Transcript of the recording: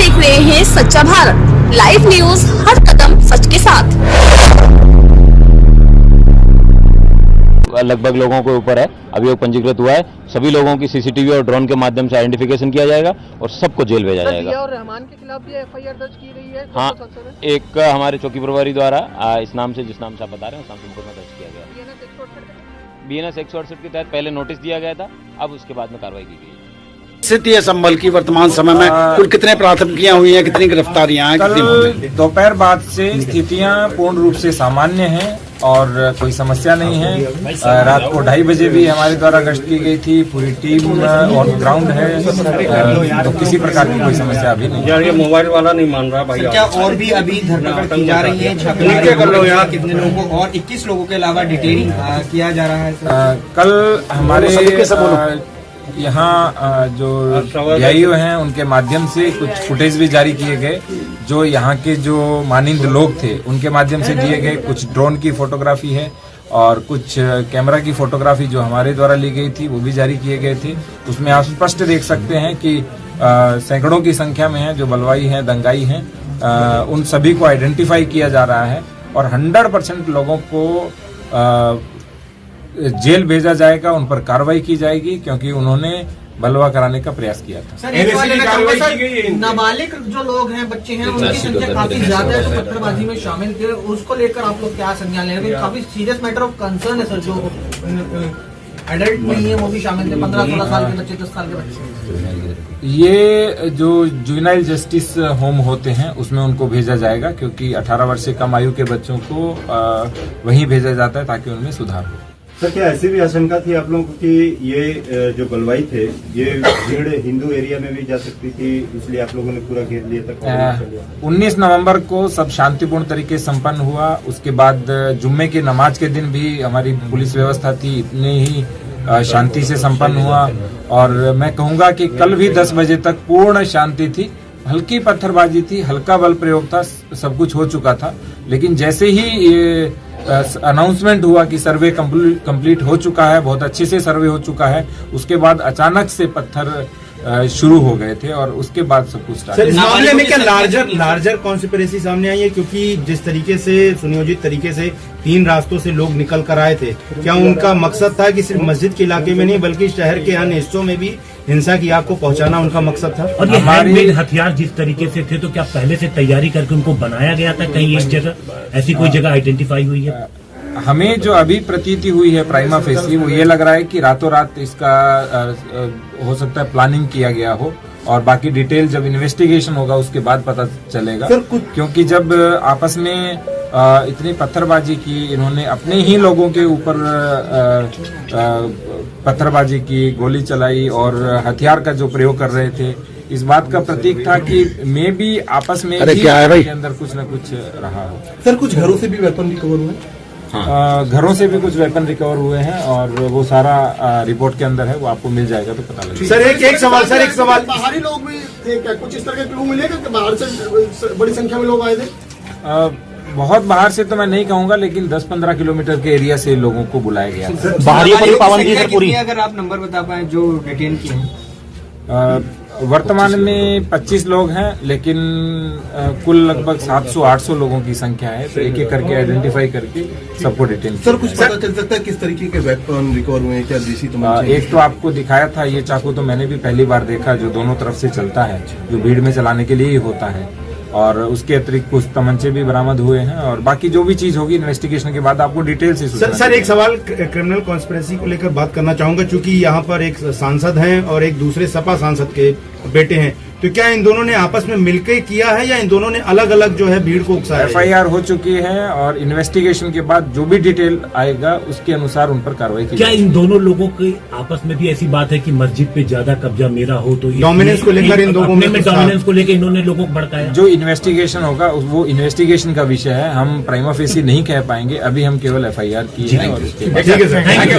देख रहे हैं सच्चा भारत लाइव न्यूज, हर कदम सच के साथ। लगभग लोगों के ऊपर है, अभियोग पंजीकृत हुआ है। सभी लोगों की सीसीटीवी और ड्रोन के माध्यम से आइडेंटिफिकेशन किया जाएगा और सबको जेल भेजा जाएगा। और रहमान के खिलाफ भी एफआईआर दर्ज की गई है। हाँ, एक हमारे चौकी प्रभारी द्वारा इस नाम से, जिस नाम से आप बता रहे हैं, उस नाम से मुकदमा दर्ज किया गया। BNS 168 के तहत पहले नोटिस दिया गया था, अब उसके बाद में कार्रवाई की गई। स्थिति है संभल की वर्तमान समय में कुल कितने प्राथमिकियां हुई हैं, कितनी गिरफ्तारियां हैं? कल दोपहर बाद से स्थितियां पूर्ण रूप से सामान्य हैं और कोई समस्या नहीं है। रात को 2:30 बजे भी हमारे द्वारा गश्त की गई थी, पूरी टीम ऑन ग्राउंड है, तो किसी प्रकार की कोई समस्या अभी नहीं। यार ये मोबाइल वाला नहीं मान रहा भाई। क्या और भी अभी धरपकड़ की जा रही है? छापेमारी कर लो यहाँ कितने लोगों को, और 21 लोगों के अलावा डिटेलिंग किया जा रहा है। कल हमारे यहाँ जो DIO हैं उनके माध्यम से कुछ फुटेज भी जारी किए गए, जो यहाँ के जो मानिंद लोग थे उनके माध्यम से दिए गए। कुछ ड्रोन की फोटोग्राफी है और कुछ कैमरा की फोटोग्राफी जो हमारे द्वारा ली गई थी वो भी जारी किए गए थे। उसमें आप स्पष्ट देख सकते हैं कि सैकड़ों की संख्या में है जो बलवाई हैं, दंगाई हैं, उन सभी को आइडेंटिफाई किया जा रहा है और 100% लोगों को जेल भेजा जाएगा, उन पर कार्रवाई की जाएगी क्योंकि उन्होंने बलवा कराने का प्रयास किया था। सर, नाबालिग जो लोग हैं, बच्चे हैं, उनकी संख्या काफी ज्यादा है जो पत्थरबाजी में शामिल थे, उसको लेकर आप लोग क्या संज्ञान ले रहे हैं? काफी सीरियस मैटर ऑफ कंसर्न है सर। जो एडल्ट नहीं है वो भी शामिल थे, 15-16 साल के बच्चे, 10 साल के बच्चे। ये जो जुवेनाइल जस्टिस होम होते हैं उसमें उनको भेजा जाएगा क्योंकि 18 वर्ष से कम आयु के बच्चों को वहीं भेजा जाता है ताकि उनमें सुधार हो। सर, क्या ऐसी भी आशंका थी आप लोगों को कि ये जो बलवाई थे ये भीड़ हिंदू एरिया में भी जा सकती थी, इसलिए आप लोगों ने पूरा घेर लिया था? 19 नवंबर को सब शांतिपूर्ण तरीके से संपन्न हुआ। उसके बाद जुम्मे की नमाज के दिन भी हमारी पुलिस व्यवस्था थी, इतने ही शांति से संपन्न हुआ। और मैं कहूंगा कि कल भी 10 बजे तक पूर्ण शांति थी। हल्की पत्थरबाजी थी, हल्का बल प्रयोग था, सब कुछ हो चुका था। लेकिन जैसे ही ये अनाउंसमेंट हुआ कि सर्वे कंप्लीट हो चुका है, बहुत अच्छे से सर्वे हो चुका है, उसके बाद अचानक से पत्थर शुरू हो गए थे और उसके बाद सब कुछ स्टार्ट। इस मामले में क्या लार्जर कॉन्स्पिरेसी सामने आई है? क्योंकि जिस तरीके से सुनियोजित तरीके से 3 रास्तों से लोग निकल कर आए थे, क्या उनका मकसद था कि सिर्फ मस्जिद के इलाके में नहीं बल्कि शहर के अन्य हिस्सों में भी हिंसा की आग को पहुंचाना उनका मकसद था? और ये हैंडमेड हथियार जिस तरीके से थे, तो क्या पहले से तैयारी करके उनको बनाया गया था? कहीं एक जगह ऐसी कोई जगह आइडेंटिफाई हुई है? हमें जो अभी प्रतीति हुई है प्राइमा फेसी, वो ये लग रहा है कि रातों रात इसका हो सकता है प्लानिंग किया गया हो और बाकी डिटेल जब इन्वेस्टिगेशन होगा उसके बाद पता चलेगा। क्योंकि जब आपस में इतनी पत्थरबाजी की, इन्होंने अपने ही लोगों के ऊपर पत्थरबाजी की, गोली चलाई और हथियार का जो प्रयोग कर रहे थे, इस बात का प्रतीक था कि मे भी आपस में भी के अंदर कुछ न कुछ रहा हो। सर, कुछ घरों से भी वेपन रिकवर हुए? घरों से भी कुछ वेपन रिकवर हुए हैं और वो सारा रिपोर्ट के अंदर है, वो आपको मिल जाएगा तो पता लगेगा। सर, एक सवाल बाहरी लोग भी थे क्या? कुछ इस तरह के क्लू मिलेगा कि बाहर से बड़ी संख्या में लोग आए थे? बहुत बाहर से तो मैं नहीं कहूंगा, लेकिन 10-15 किलोमीटर के एरिया से लोगों को बुलाया गया था। बाहरियों पर भी पाबंदी है पूरी? अगर आप नंबर बता पाए जो डिटेन किए हैं। वर्तमान में 25 लोग हैं, लेकिन कुल लगभग 700-800 लोगों की संख्या है, तो एक एक करके आइडेंटिफाई करके सबको डिटेन। सर, कुछ पता चल सकता है किस तरीके के वेपन रिकवर हुए हैं? क्या देसी एक तो आपको दिखाया था, ये चाकू तो मैंने भी पहली बार देखा, जो दोनों तरफ से चलता है, जो भीड़ में चलाने के लिए ही होता है। और उसके अतिरिक्त कुछ तमंचे भी बरामद हुए हैं और बाकी जो भी चीज होगी इन्वेस्टिगेशन के बाद आपको डिटेल से सर, एक सवाल क्रिमिनल कॉन्स्पिरेसी को लेकर बात करना चाहूंगा, क्योंकि यहाँ पर एक सांसद हैं और एक दूसरे सपा सांसद के बेटे हैं, तो क्या इन दोनों ने आपस में मिलकर किया है या इन दोनों ने अलग अलग जो है भीड़ को उकसाया? FIR हो चुकी है और इन्वेस्टिगेशन के बाद जो भी डिटेल आएगा उसके अनुसार उन पर कार्रवाई की। क्या इन दोनों लोगों की आपस में भी ऐसी बात है कि मस्जिद पे ज्यादा कब्जा मेरा हो, तो डोमिनेंस को लेकर इन दोनों में डोमिनेंस को लेकर इन्होंने लोगों को भड़काया? जो इन्वेस्टिगेशन होगा वो इन्वेस्टिगेशन का विषय है, हम प्राइमा फेसी नहीं कह पाएंगे, अभी हम केवल FIR की है। और